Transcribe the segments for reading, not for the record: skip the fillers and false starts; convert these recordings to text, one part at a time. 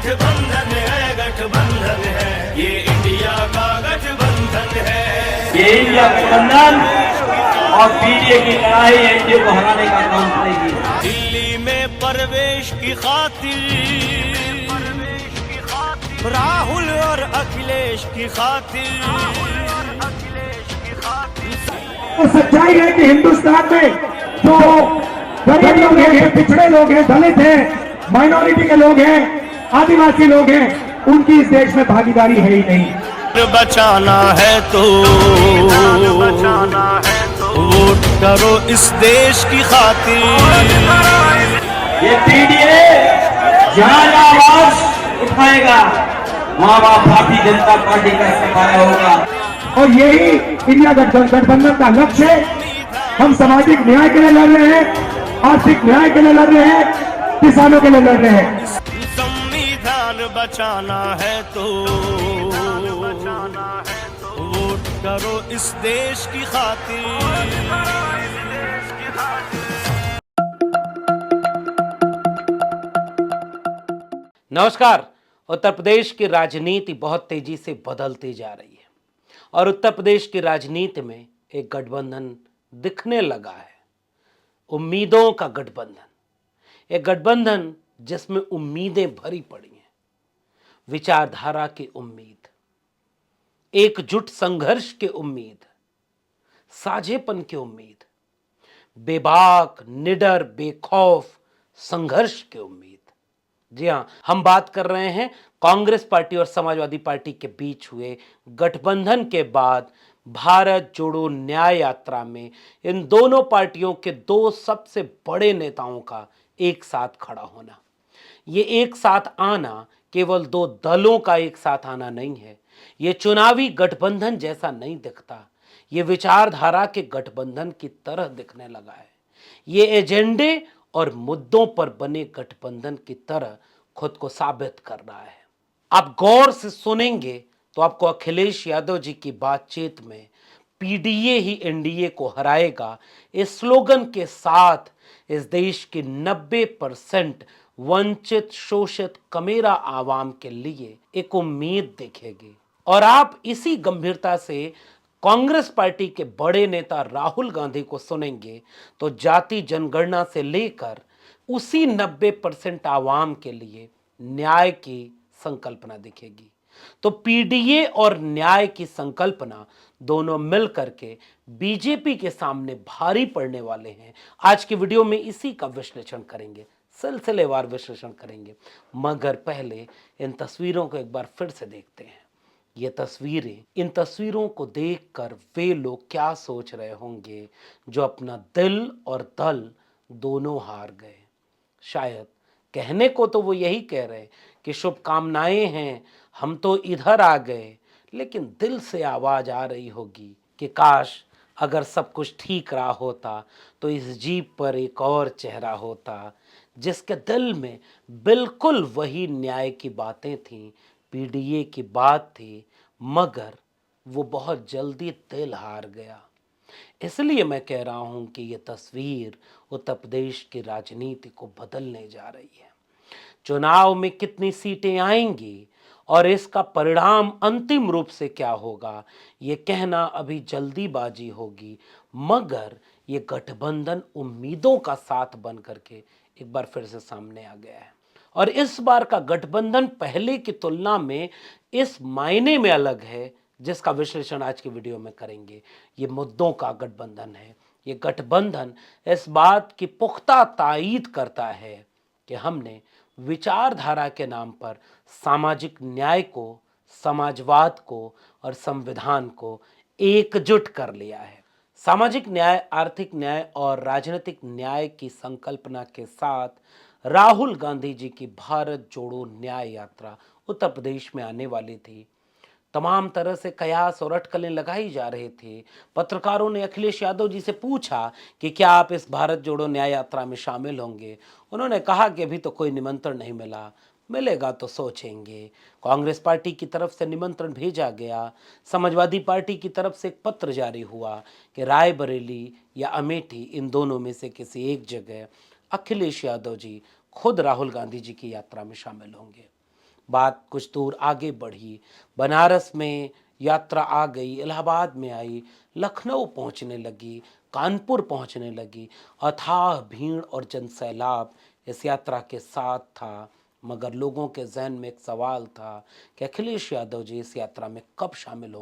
गठबंधन है, गठबंधन है, ये इंडिया का गठबंधन है। ये इंडिया गठबंधन और पीडीए की लड़ाई एनडीए को हराने का काम करेगी। दिल्ली में प्रवेश की खातिर, राहुल और अखिलेश की खातिर। और सच्चाई है कि हिंदुस्तान में जो गरीब लोग हैं, पिछड़े लोग हैं, दलित हैं, माइनॉरिटी के लोग हैं, आदिवासी लोग हैं, उनकी इस देश में भागीदारी है ही नहीं। बचाना है तो वोट करो इस देश की खातिर। ये पीडीए जहां आवाज उठाएगा वहां भारतीय जनता पार्टी का इस्तेमाल होगा। और यही इंडिया गठबंधन का लक्ष्य है। हम सामाजिक न्याय के लिए लड़ रहे हैं, आर्थिक न्याय के लिए लड़ रहे हैं, किसानों के लिए लड़ रहे हैं। संविधान बचाना है तो वोट करो इस देश की खातिर। नमस्कार। उत्तर प्रदेश की राजनीति बहुत तेजी से बदलती जा रही है और उत्तर प्रदेश की राजनीति में एक गठबंधन दिखने लगा है, उम्मीदों का गठबंधन। एक गठबंधन जिसमें उम्मीदें भरी पड़ी हैं, विचारधारा की उम्मीद, एकजुट संघर्ष की उम्मीद, साझेपन की उम्मीद, बेबाक, निडर, बेखौफ संघर्ष की उम्मीद। जी हां, हम बात कर रहे हैं कांग्रेस पार्टी और समाजवादी पार्टी के बीच हुए गठबंधन के बाद भारत जोड़ो न्याय यात्रा में इन दोनों पार्टियों के दो सबसे बड़े नेताओं का एक साथ खड़ा होना। ये एक साथ आना केवल दो दलों का एक साथ आना नहीं है, ये चुनावी गठबंधन जैसा नहीं दिखता, ये विचारधारा के गठबंधन की तरह दिखने लगा है। ये एजेंडे और मुद्दों पर बने गठबंधन की तरह खुद को साबित कर रहा है। आप गौर से सुनेंगे तो आपको अखिलेश यादव जी की बातचीत में पीडीए ही एनडीए को हराएगा इस स्लोगन के साथ इस देश की 90% वंचित, शोषित, कमेरा आवाम के लिए एक उम्मीद दिखेगी। और आप इसी गंभीरता से कांग्रेस पार्टी के बड़े नेता राहुल गांधी को सुनेंगे तो जाति जनगणना से लेकर उसी 90% आवाम के लिए न्याय की संकल्पना दिखेगी। तो पीडीए और न्याय की संकल्पना दोनों मिलकर के बीजेपी के सामने भारी पड़ने वाले हैं। आज की वीडियो में इसी का विश्लेषण करेंगे, सिलसिलेवार विश्लेषण करेंगे। मगर पहले इन तस्वीरों को एक बार फिर से देखते हैं। ये तस्वीरें, इन तस्वीरों को देखकर वे लोग क्या सोच रहे होंगे जो अपना दिल और दल दोनों हार गए। शायद कहने को तो वो यही कह रहे कि शुभकामनाएं हैं, हम तो इधर आ गए, लेकिन दिल से आवाज आ रही होगी कि काश अगर सब कुछ ठीक रहा होता तो इस जीप पर एक और चेहरा होता जिसके दिल में बिल्कुल वही न्याय की बातें थीं, पीडीए की बात थी, मगर वो बहुत जल्दी दिल हार गया। इसलिए मैं कह रहा हूं कि ये तस्वीर उत्तर प्रदेश की राजनीति को बदलने जा रही है। चुनाव में कितनी सीटें आएंगी और इसका परिणाम अंतिम रूप से क्या होगा, ये कहना अभी जल्दीबाजी होगी, मगर ये गठबंधन उम्मीदों का साथ बन करके एक बार फिर से सामने आ गया है। और इस बार का गठबंधन पहले की तुलना में इस मायने में अलग है जिसका विश्लेषण आज की वीडियो में करेंगे। ये मुद्दों का गठबंधन है। ये गठबंधन इस बात की पुख्ता तायीद करता है कि हमने विचारधारा के नाम पर सामाजिक न्याय को, समाजवाद को और संविधान को एकजुट कर लिया है। सामाजिक न्याय, आर्थिक न्याय और राजनीतिक न्याय की संकल्पना के साथ राहुल गांधी जी की भारत जोड़ो न्याय यात्रा उत्तर प्रदेश में आने वाली थी। तमाम तरह से कयास और अटकलें लगाई जा रही थी। पत्रकारों ने अखिलेश यादव जी से पूछा कि क्या आप इस भारत जोड़ो न्याय यात्रा में शामिल होंगे। उन्होंने कहा कि अभी तो कोई निमंत्रण नहीं मिला, मिलेगा तो सोचेंगे। कांग्रेस पार्टी की तरफ से निमंत्रण भेजा गया। समाजवादी पार्टी की तरफ से एक पत्र जारी हुआ कि रायबरेली या अमेठी, इन दोनों में से किसी एक जगह अखिलेश यादव जी खुद राहुल गांधी जी की यात्रा में शामिल होंगे। बात कुछ दूर आगे बढ़ी, बनारस में यात्रा आ गई, इलाहाबाद में आई, लखनऊ पहुंचने लगी, कानपुर पहुंचने लगी। अथाह भीड़ और जनसैलाब इस यात्रा के साथ था, मगर लोगों के जहन में एक सवाल था कि अखिलेश यादव जी इस यात्रा में कब शामिल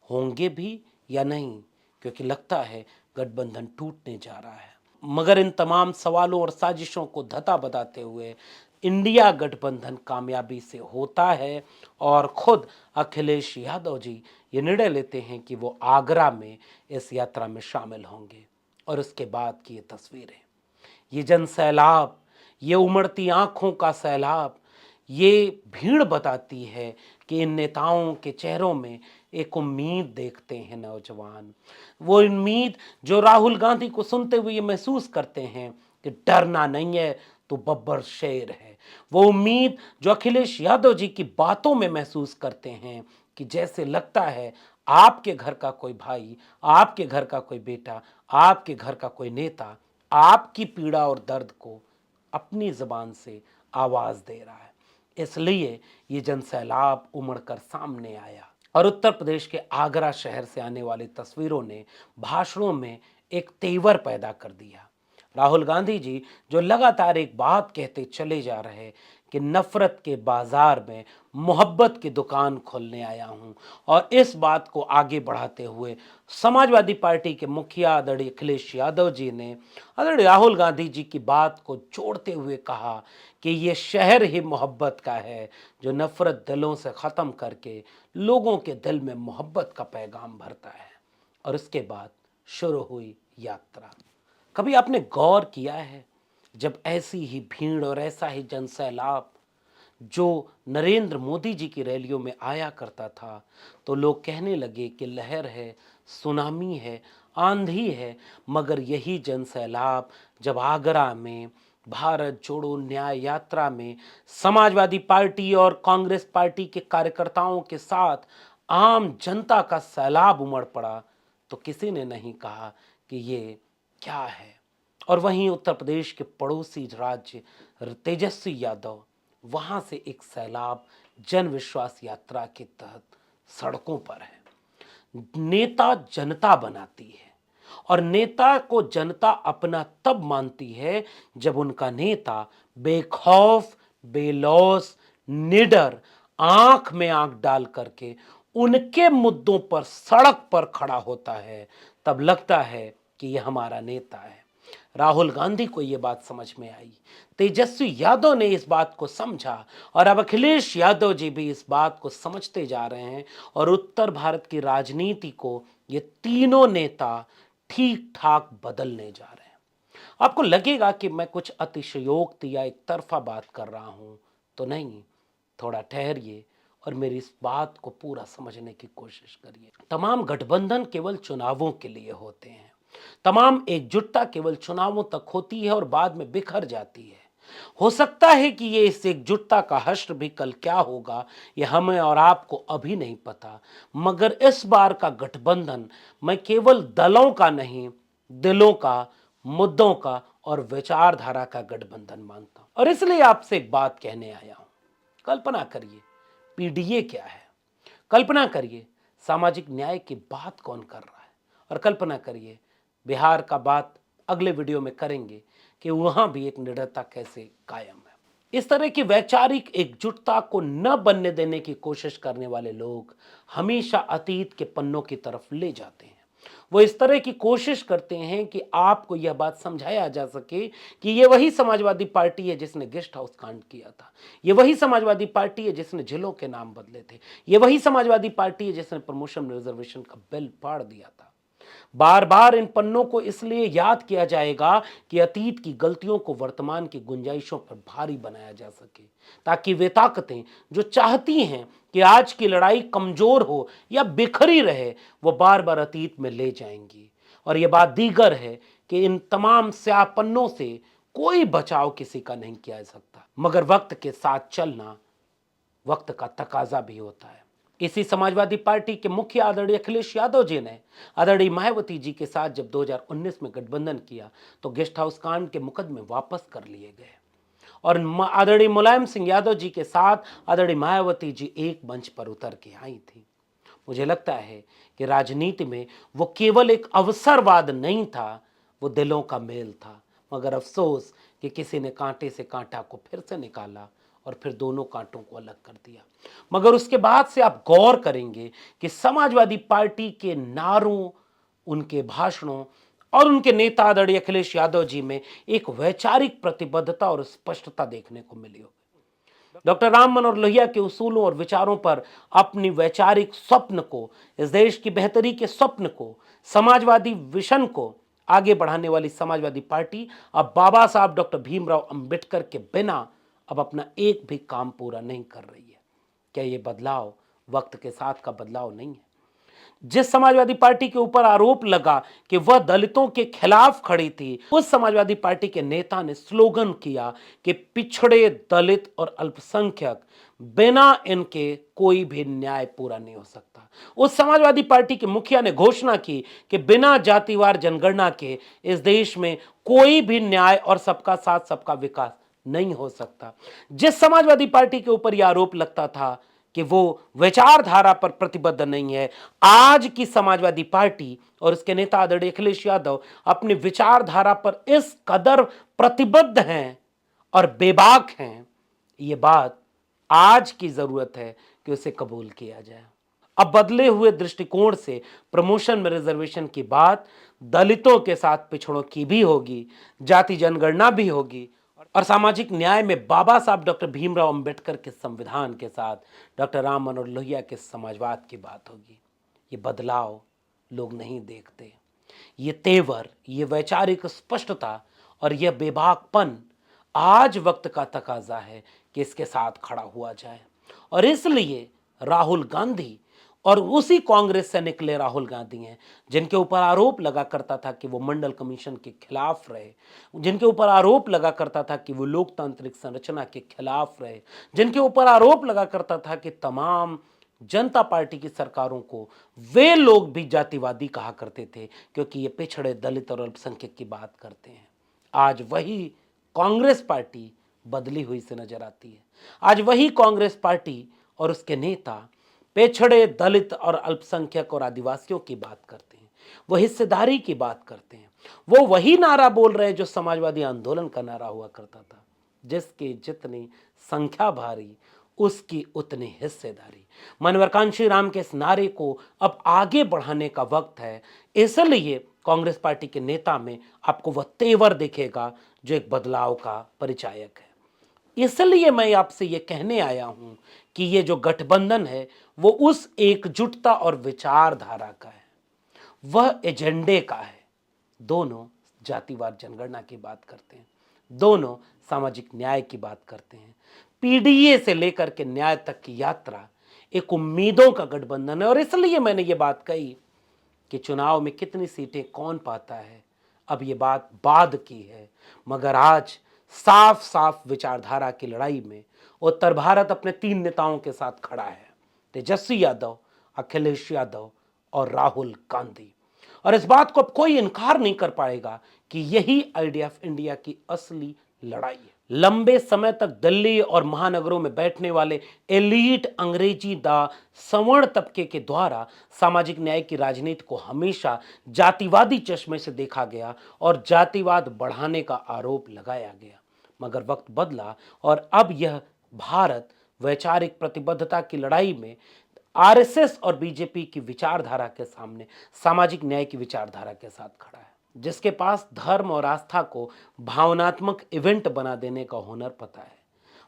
होंगे भी या नहीं, क्योंकि लगता है गठबंधन टूटने जा रहा है। मगर इन तमाम सवालों और साजिशों को धता बताते हुए इंडिया गठबंधन कामयाबी से होता है और खुद अखिलेश यादव जी ये निर्णय लेते हैं कि वो आगरा में इस यात्रा में शामिल होंगे। और उसके बाद की ये तस्वीरें, ये जन सैलाब, ये उमड़ती आंखों का सैलाब, ये भीड़ बताती है कि इन नेताओं के चेहरों में एक उम्मीद देखते हैं नौजवान। वो उम्मीद जो राहुल गांधी को सुनते हुए ये महसूस करते हैं कि डरना नहीं है तो बब्बर शेर है। वो उम्मीद जो अखिलेश यादव जी की बातों में महसूस करते हैं कि जैसे लगता है आपके घर का कोई भाई, आपके घर का कोई बेटा, आपके घर का कोई नेता आपकी पीड़ा और दर्द को अपनी जबान से आवाज दे रहा है। इसलिए ये जनसैलाब उमड़कर सामने आया। और उत्तर प्रदेश के आगरा शहर से आने वाली तस्वीरों ने भाषणों में एक तेवर पैदा कर दिया। राहुल गांधी जी जो लगातार एक बात कहते चले जा रहे कि नफरत के बाजार में मोहब्बत की दुकान खोलने आया हूं, और इस बात को आगे बढ़ाते हुए समाजवादी पार्टी के मुखिया आदरणीय अखिलेश यादव जी ने आदरणीय राहुल गांधी जी की बात को जोड़ते हुए कहा कि ये शहर ही मोहब्बत का है, जो नफरत दिलों से ख़त्म करके लोगों के दिल में मोहब्बत का पैगाम भरता है। और उसके बाद शुरू हुई यात्रा। कभी आपने गौर किया है, जब ऐसी ही भीड़ और ऐसा ही जनसैलाब जो नरेंद्र मोदी जी की रैलियों में आया करता था, तो लोग कहने लगे कि लहर है, सुनामी है, आंधी है। मगर यही जनसैलाब जब आगरा में भारत जोड़ो न्याय यात्रा में समाजवादी पार्टी और कांग्रेस पार्टी के कार्यकर्ताओं के साथ आम जनता का सैलाब उमड़ पड़ा, तो किसी ने नहीं कहा कि ये क्या है। और वहीं उत्तर प्रदेश के पड़ोसी राज्य तेजस्वी यादव, वहां से एक सैलाब जन विश्वास यात्रा के तहत सड़कों पर है। नेता जनता बनाती है, और नेता को जनता अपना तब मानती है जब उनका नेता बेखौफ, बेलौस, निडर, आंख में आंख डाल करके उनके मुद्दों पर सड़क पर खड़ा होता है। तब लगता है कि यह हमारा नेता है। राहुल गांधी को यह बात समझ में आई, तेजस्वी यादव ने इस बात को समझा, और अब अखिलेश यादव जी भी इस बात को समझते जा रहे हैं। और उत्तर भारत की राजनीति को ये तीनों नेता ठीक ठाक बदलने जा रहे हैं। आपको लगेगा कि मैं कुछ अतिशयोक्ति या एक तरफा बात कर रहा हूं, तो नहीं, थोड़ा ठहरिए और मेरी इस बात को पूरा समझने की कोशिश करिए। तमाम गठबंधन केवल चुनावों के लिए होते हैं, तमाम एकजुटता केवल चुनावों तक होती है और बाद में बिखर जाती है। हो सकता है कि ये इस एकजुटता का हश्र भी कल क्या होगा, ये हमें और आपको अभी नहीं पता। मगर इस बार का गठबंधन मैं केवल दलों का नहीं, दिलों का, मुद्दों का और विचारधारा का गठबंधन मानता हूं। और इसलिए आपसे एक बात कहने आया हूं। कल्पना करिए पीडीए क्या है, कल्पना करिए सामाजिक न्याय की बात कौन कर रहा है, और कल्पना करिए बिहार का बात अगले वीडियो में करेंगे कि वहां भी एक निडरता कैसे कायम है। इस तरह की वैचारिक एकजुटता को न बनने देने की कोशिश करने वाले लोग हमेशा अतीत के पन्नों की तरफ ले जाते हैं। वो इस तरह की कोशिश करते हैं कि आपको यह बात समझाया जा सके कि ये वही समाजवादी पार्टी है जिसने गेस्ट हाउस कांड किया था, ये वही समाजवादी पार्टी है जिसने जिलों के नाम बदले थे, ये वही समाजवादी पार्टी है जिसने प्रमोशन रिजर्वेशन का बिल पाड़ दिया था। बार बार इन पन्नों को इसलिए याद किया जाएगा कि अतीत की गलतियों को वर्तमान की गुंजाइशों पर भारी बनाया जा सके, ताकि वे ताकतें जो चाहती हैं कि आज की लड़ाई कमजोर हो या बिखरी रहे, वो बार बार अतीत में ले जाएंगी। और यह बात दीगर है कि इन तमाम स्याह पन्नों से कोई बचाव किसी का नहीं किया जा सकता, मगर वक्त के साथ चलना वक्त का तकाजा भी होता है। इसी समाजवादी पार्टी के मुख्य आदरणीय अखिलेश यादव जी ने आदरणीय मायावती जी के साथ जब 2019 में गठबंधन किया, तो गेस्ट हाउस कांड के मुकदमे वापस कर लिए गए, और आदरणीय मुलायम सिंह यादव जी के साथ आदरणीय मायावती जी एक मंच पर उतर के आई थी। मुझे लगता है कि राजनीति में वो केवल एक अवसरवाद नहीं था, वो दिलों का मेल था। मगर अफसोस कि किसी ने कांटे से कांटा को फिर से निकाला और फिर दोनों कांटों को अलग कर दिया। मगर उसके बाद से आप गौर करेंगे कि समाजवादी पार्टी के नारों, उनके भाषणों और उनके नेता आदरणीय अखिलेश यादव जी में एक वैचारिक प्रतिबद्धता और स्पष्टता देखने को मिली होगी। डॉक्टर राम मनोहर लोहिया के उसूलों और विचारों पर अपनी वैचारिक स्वप्न को, इस देश की बेहतरी के स्वप्न को, समाजवादी विजन को आगे बढ़ाने वाली समाजवादी पार्टी अब बाबा साहब डॉक्टर भीमराव अंबेडकर के बिना अब अपना एक भी काम पूरा नहीं कर रही है। क्या ये बदलाव वक्त के साथ का बदलाव नहीं है? जिस समाजवादी पार्टी के ऊपर आरोप लगा कि वह दलितों के खिलाफ खड़ी थी, उस समाजवादी पार्टी के नेता ने स्लोगन किया कि पिछड़े, दलित और अल्पसंख्यक, बिना इनके कोई भी न्याय पूरा नहीं हो सकता। उस समाजवादी पार्टी के मुखिया ने घोषणा की कि बिना जातिवार जनगणना के इस देश में कोई भी न्याय और सबका साथ सबका विकास नहीं हो सकता। जिस समाजवादी पार्टी के ऊपर यह आरोप लगता था कि वो विचारधारा पर प्रतिबद्ध नहीं है, आज की समाजवादी पार्टी और उसके नेता आदरणीय अखिलेश यादव अपनी विचारधारा पर इस कदर प्रतिबद्ध हैं और बेबाक हैं। ये बात आज की जरूरत है कि उसे कबूल किया जाए। अब बदले हुए दृष्टिकोण से प्रमोशन में रिजर्वेशन की बात दलितों के साथ पिछड़ों की भी होगी, जाति जनगणना भी होगी और सामाजिक न्याय में बाबा साहब डॉक्टर भीमराव अंबेडकर के संविधान के साथ डॉक्टर राम मनोहर लोहिया के समाजवाद की बात होगी। ये बदलाव लोग नहीं देखते। ये तेवर, ये वैचारिक स्पष्टता और यह बेबाकपन आज वक्त का तकाजा है कि इसके साथ खड़ा हुआ जाए। और इसलिए राहुल गांधी और उसी कांग्रेस से निकले राहुल गांधी हैं जिनके ऊपर आरोप लगा करता था कि वो मंडल कमीशन के खिलाफ रहे, जिनके ऊपर आरोप लगा करता था कि वो लोकतांत्रिक संरचना के खिलाफ रहे, जिनके ऊपर आरोप लगा करता था कि तमाम जनता पार्टी की सरकारों को वे लोग भी जातिवादी कहा करते थे क्योंकि ये पिछड़े, दलित और अल्पसंख्यक की बात करते हैं। आज वही कांग्रेस पार्टी बदली हुई से नजर आती है। आज वही कांग्रेस पार्टी और उसके नेता पिछड़े, दलित और अल्पसंख्यक और आदिवासियों की बात करते हैं, वो हिस्सेदारी की बात करते हैं। वो वही नारा बोल रहे हैं जो समाजवादी आंदोलन का नारा हुआ करता था, जिसकी जितनी संख्या भारी उसकी उतनी हिस्सेदारी। मनोहरकांक्षी राम के इस नारे को अब आगे बढ़ाने का वक्त है। इसलिए कांग्रेस पार्टी के नेता में आपको वह तेवर दिखेगा जो एक बदलाव का परिचायक है। इसलिए मैं आपसे ये कहने आया हूं कि ये जो गठबंधन है वो उस एकजुटता और विचारधारा का है, वह एजेंडे का है। दोनों जातिवार जनगणना की बात करते हैं, दोनों सामाजिक न्याय की बात करते हैं। पीडीए से लेकर के न्याय तक की यात्रा एक उम्मीदों का गठबंधन है। और इसलिए मैंने ये बात कही कि चुनाव में कितनी सीटें कौन पाता है, अब ये बात बाद की है। मगर आज साफ साफ विचारधारा की लड़ाई में उत्तर भारत अपने 3 नेताओं के साथ खड़ा है, तेजस्वी यादव, अखिलेश यादव और राहुल गांधी। और इस बात को अब कोई इनकार नहीं कर पाएगा कि यही आईडीएफ इंडिया की असली लड़ाई है। लंबे समय तक दिल्ली और महानगरों में बैठने वाले एलीट अंग्रेजी दा सवर्ण तबके के द्वारा सामाजिक न्याय की राजनीति को हमेशा जातिवादी चश्मे से देखा गया और जातिवाद बढ़ाने का आरोप लगाया गया। मगर वक्त बदला और अब यह भारत वैचारिक प्रतिबद्धता की लड़ाई में आरएसएस और बीजेपी की विचारधारा के सामने सामाजिक न्याय की विचारधारा के साथ खड़ा है, जिसके पास धर्म और आस्था को भावनात्मक इवेंट बना देने का हुनर पता है।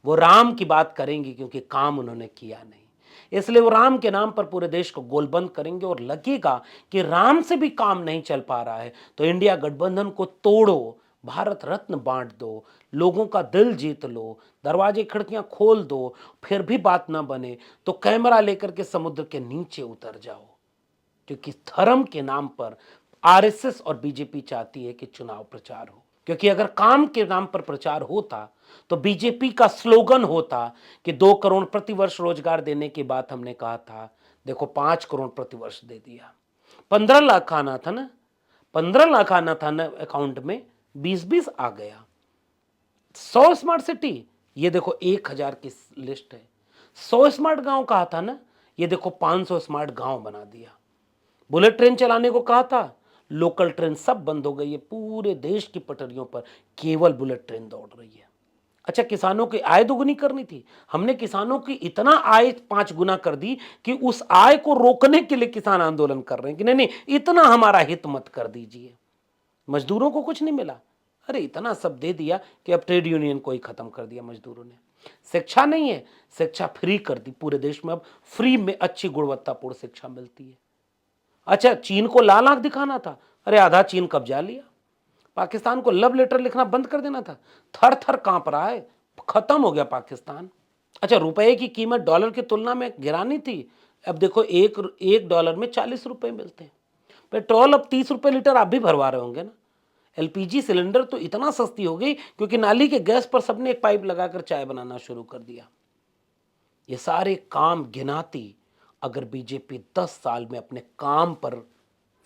वो राम की बात करेंगे क्योंकि काम उन्होंने किया नहीं, इसलिए वो राम के नाम पर पूरे देश को गोलबंद करेंगे। और लगेगा कि राम से भी काम नहीं चल पा रहा है तो इंडिया गठबंधन को तोड़ो, भारत रत्न बांट दो, लोगों का दिल जीत लो, दरवाजे खिड़कियां खोल दो, फिर भी बात ना बने तो कैमरा लेकर के समुद्र के नीचे उतर जाओ। क्योंकि धर्म के नाम पर आरएसएस और बीजेपी चाहती है कि चुनाव प्रचार हो, क्योंकि अगर काम के नाम पर प्रचार होता तो बीजेपी का स्लोगन होता कि 2 करोड़ प्रतिवर्ष रोजगार देने की बात हमने कहा था, देखो 5 करोड़ प्रतिवर्ष दे दिया। 15 लाख आना था ना, 15 लाख आना था ना अकाउंट में, 20-20 आ गया। 100 स्मार्ट सिटी, ये देखो 1000 की लिस्ट है। 100 स्मार्ट गांव कहा था ना, ये देखो 500 स्मार्ट गांव बना दिया। बुलेट ट्रेन चलाने को कहा था, लोकल ट्रेन सब बंद हो गई है। पूरे देश की पटरियों पर केवल बुलेट ट्रेन दौड़ रही है। अच्छा, किसानों की आय दोगुनी करनी थी, हमने किसानों की इतना आय 5 गुना कर दी कि उस आय को रोकने के लिए किसान आंदोलन कर रहे हैं कि नहीं नहीं इतना हमारा हित मत कर दीजिए। मजदूरों को कुछ नहीं मिला, अरे इतना सब दे दिया कि अब ट्रेड यूनियन को ही खत्म कर दिया मजदूरों ने। शिक्षा नहीं है, शिक्षा फ्री कर दी, पूरे देश में अब फ्री में अच्छी गुणवत्तापूर्ण शिक्षा मिलती है। अच्छा, चीन को लाल आंख दिखाना था, अरे आधा चीन कब्जा लिया। पाकिस्तान को लव लेटर लिखना बंद कर देना था, थर थर कांप रहा है, खत्म हो गया पाकिस्तान। अच्छा, रुपए की कीमत डॉलर की तुलना में गिरानी थी, अब देखो एक डॉलर में 40 रुपए मिलते हैं। पेट्रोल अब 30 रुपए लीटर आप भी भरवा रहे होंगे ना। एलपीजी सिलेंडर तो इतना सस्ती हो गई क्योंकि नाली के गैस पर सबने एक पाइप लगाकर चाय बनाना शुरू कर दिया। ये सारे काम गिनाती अगर बीजेपी 10 साल में अपने काम पर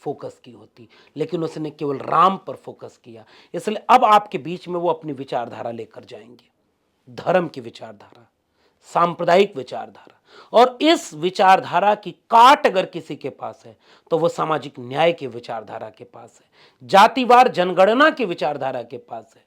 फोकस की होती, लेकिन उसने केवल राम पर फोकस किया। इसलिए अब आपके बीच में वो अपनी विचारधारा लेकर जाएंगे, धर्म की विचारधारा, सांप्रदायिक विचारधारा। और इस विचारधारा की काट अगर किसी के पास है तो वो सामाजिक न्याय की विचारधारा के पास है, जातिवार जनगणना की विचारधारा के पास है,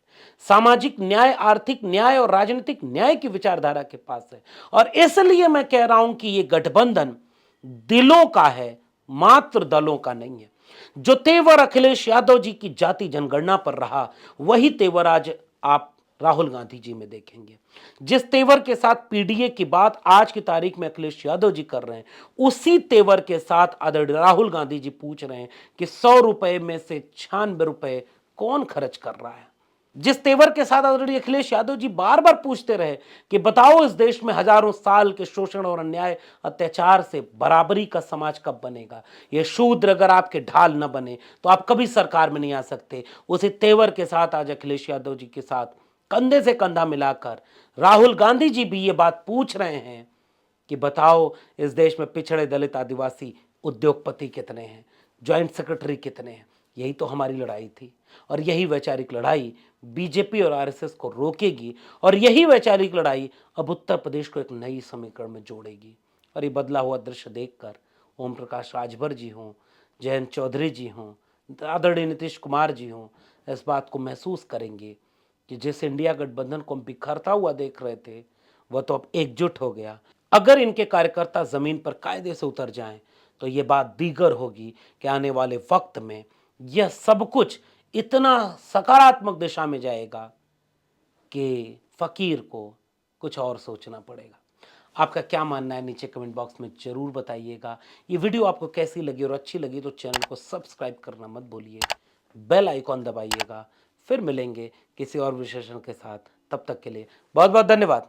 सामाजिक न्याय, आर्थिक न्याय और राजनीतिक न्याय की विचारधारा के पास है। और इसलिए मैं कह रहा हूं कि ये गठबंधन दिलों का है, मात्र दलों का नहीं है। जो तेवर अखिलेश यादव जी की जाति जनगणना पर रहा, वही तेवर आज आप राहुल गांधी जी में देखेंगे। जिस तेवर के साथ पीडीए की बात आज की तारीख में अखिलेश यादव जी कर रहे हैं, उसी तेवर के साथ आदरणीय राहुल गांधी जी पूछ रहे हैं कि 100 रुपए में से 96 रुपए कौन खर्च कर रहा है। जिस तेवर के साथ आदरणीय अखिलेश यादव जी बार बार पूछते रहे कि बताओ इस देश में हजारों साल के शोषण और अन्याय अत्याचार से बराबरी का समाज कब बनेगा, ये शूद्र अगर आपके ढाल न बने तो आप कभी सरकार में नहीं आ सकते, उसी तेवर के साथ आज अखिलेश यादव जी के साथ कंधे से कंधा मिलाकर राहुल गांधी जी भी ये बात पूछ रहे हैं कि बताओ इस देश में पिछड़े, दलित, आदिवासी, उद्योगपति कितने हैं, ज्वाइंट सेक्रेटरी कितने हैं। यही तो हमारी लड़ाई थी और यही वैचारिक लड़ाई बीजेपी और आरएसएस को रोकेगी और यही वैचारिक लड़ाई अब उत्तर प्रदेश को एक नई समीकरण में जोड़ेगी। और ये बदला हुआ दृश्य देखकर ओम प्रकाश राजभर जी हों, जयंत चौधरी जी हों, आदरणीय नीतीश कुमार जी हों, इस बात को महसूस करेंगे कि जिस इंडिया गठबंधन को हम बिखरता हुआ देख रहे थे वह तो अब एकजुट हो गया। अगर इनके कार्यकर्ता जमीन पर कायदे से उतर जाएं तो ये बात दीगर होगी कि आने वाले वक्त में यह सब कुछ इतना सकारात्मक दिशा में जाएगा कि फकीर को कुछ और सोचना पड़ेगा। आपका क्या मानना है नीचे कमेंट बॉक्स में जरूर बताइएगा। ये वीडियो आपको कैसी लगी और अच्छी लगी तो चैनल को सब्सक्राइब करना मत भूलिए, बेल आइकॉन दबाइएगा। फिर मिलेंगे किसी और विशेषण के साथ, तब तक के लिए बहुत बहुत धन्यवाद।